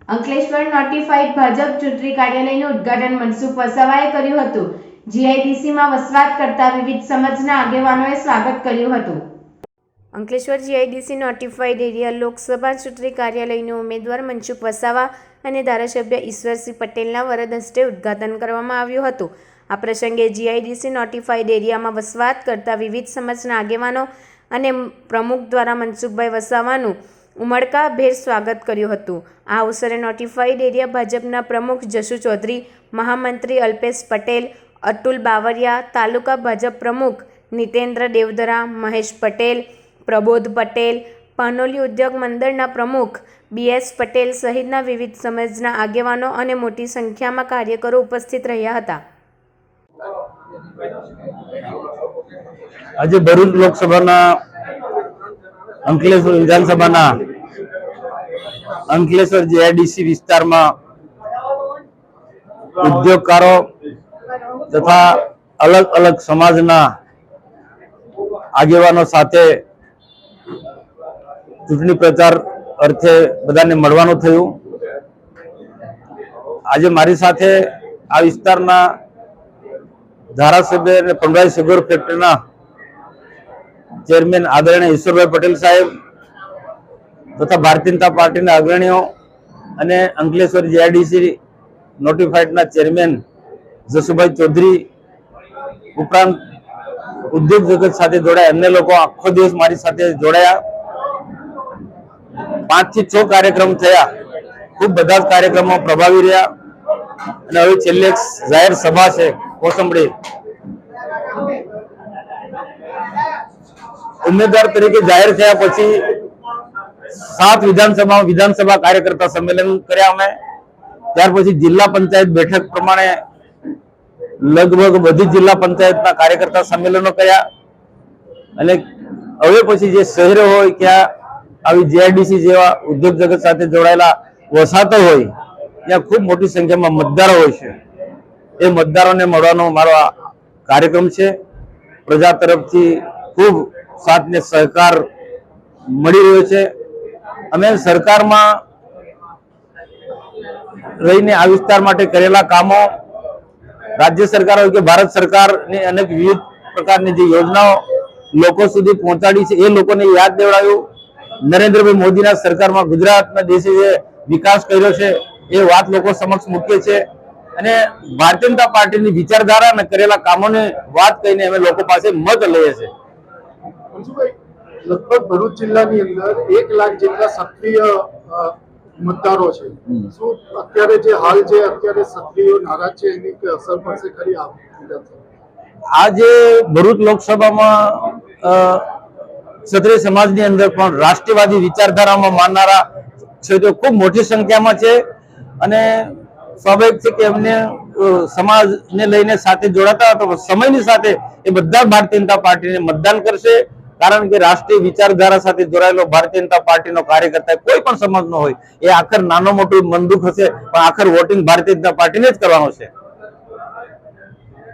Ankleshwar notified Bhajap ચૂંટણી કાર્યાલયનું ઉદ્ઘાટન મનસુખ વસાવાએ કર્યું હતું। જીઆઈડીસીમાં વસવાટ કરતા વિવિધ સમાજના આગેવાનોએ સ્વાગત કર્યું હતું। Ankleshwar GIDC notified area Lok Sabha ચૂંટણી કાર્યાલયનું ઉમેદવાર મનસુખ વસાવા અને ધારાસભ્ય ઈશ્વરસિંહ પટેલના વરદ હસ્તે ઉદ્ઘાટન કરવામાં આવ્યું હતું। આ પ્રસંગે જીઆઈડીસી નોટિફાઈડ એરિયામાં વસવાટ કરતા વિવિધ સમાજના આગેવાનો અને પ્રમુખ દ્વારા મનસુખભાઈ વસાવાનું ઉમળકાભેર સ્વાગત કર્યું હતું। આ અવસરે નોટિફાઈડ એરિયા ભાજપના પ્રમુખ જશુ ચૌધરી, મહામંત્રી અલ્પેશ પટેલ, અતુલ બાવરિયા, તાલુકા ભાજપ પ્રમુખ નીતેન્દ્ર દેવધરા, મહેશ પટેલ, પ્રબોધ પટેલ, પાનોલી ઉદ્યોગ મંડળના પ્રમુખ બીએસ પટેલ સહિતના વિવિધ સમાજના આગેવાનો અને મોટી સંખ્યામાં કાર્યકરો ઉપસ્થિત રહ્યા હતા। આજે ભરૂચ લોકસભાના અંકલેશ્વર વિધાનસભાના અંકલેશ્વર જીઆઈડીસી વિસ્તારમાં ઉદ્યોગકારો તથા અલગ અલગ સમાજના આગેવાનો સાથે ચૂંટણી પ્રચાર અર્થે બધાને મળવાનું થયું। આજે મારી સાથે આ વિસ્તારના ધારાસભ્ય અને પંડવાઈ સુગર ફેક્ટરીના ચેરમેન આદરણીય ઈશ્વરભાઈ પટેલ સાહેબ તથા ભારતીય જનતા પાર્ટીના અગ્રણીઓ અને અંકલેશ્વર જીઆઈડીસી નોટિફાઈડના ચેરમેન જશુભાઈ ચૌધરી ઉપરાંત ઉદ્યોગ જગત સાથે જોડાયા અન્ય લોકો આખો દિવસ મારી સાથે જોડાયા। 5 થી 6 કાર્યક્રમ થયા, ખૂબ બધા જ કાર્યક્રમો પ્રભાવી રહ્યા અને હવે છેલ્લે જાહેર સભા છે કોસંબડી। ઉમેદવાર તરીકે જાહેર થયા પછી 7 વિધાનસભા કાર્યકર્તા સંમેલન કર્યા અમે। ત્યાર પછી જિલ્લા પંચાયત બેઠક પ્રમાણે લગભગ બધી જિલ્લા પંચાયતના કાર્યકર્તા સંમેલનો કર્યા અને હવે પછી જે શહેરો હોય ત્યાં આવી જીઆઈડીસી જેવા ઉદ્યોગ જગત સાથે જોડાયેલા વસાતો હોય ત્યાં ખૂબ મોટી સંખ્યામાં મતદારો હોય છે। એ મતદારોને મળવાનો મારો આ કાર્યક્રમ છે। પ્રજા તરફથી ખૂબ સાથ ને સહકાર મળી રહ્યો છે। અમે સરકારમાં રહીને આ વિસ્તાર માટે કરેલા કામો, રાજ્ય સરકાર હોય કે ભારત સરકારની અનેક વિવિધ પ્રકારની જે યોજનાઓ લોકો સુધી પહોંચાડી છે એ લોકોને યાદ દેવડાવ્યું। નરેન્દ્રભાઈ મોદીના સરકારમાં ગુજરાતના દેશે જે વિકાસ કર્યો છે એ વાત લોકો સમક્ષ મૂકીએ છીએ અને ભારતીય જનતા પાર્ટીની વિચારધારા અને કરેલા કામોની વાત કહીને અમે લોકો પાસે મત લઈએ છીએ। લગભગ ભરૂચ જિલ્લાની અંદર 1 લાખ જેટલા સક્રિય મતદારો છે। શું અત્યારે જે હાલ જે અત્યારે સક્રિય નારાજ છે એની અસર પડશે ખરી? આજે ભરૂચ લોકસભામાં ક્ષત્રિય સમાજની અંદર પણ રાષ્ટ્રવાદી વિચારધારામાં માનનારા ક્ષેત્રો ખૂબ મોટી સંખ્યામાં છે અને સ્વાભાવિક છે કે એમને સમાજને લઈને સાથે જોડાતા તો સમયની સાથે એ બધા ભારતીય જનતા પાર્ટીને મતદાન કરશે। કારણ કે રાષ્ટ્રીય વિચારધારા સાથે જોડાયેલો ભારતીય જનતા પાર્ટીનો કાર્યકર્તા કોઈ પણ સમાજનો હોય એ આખર નાનો મોટું મન દુઃખ હશે પણ આખર વોટિંગ ભારતીય જનતા પાર્ટીને જ કરવાનો છે।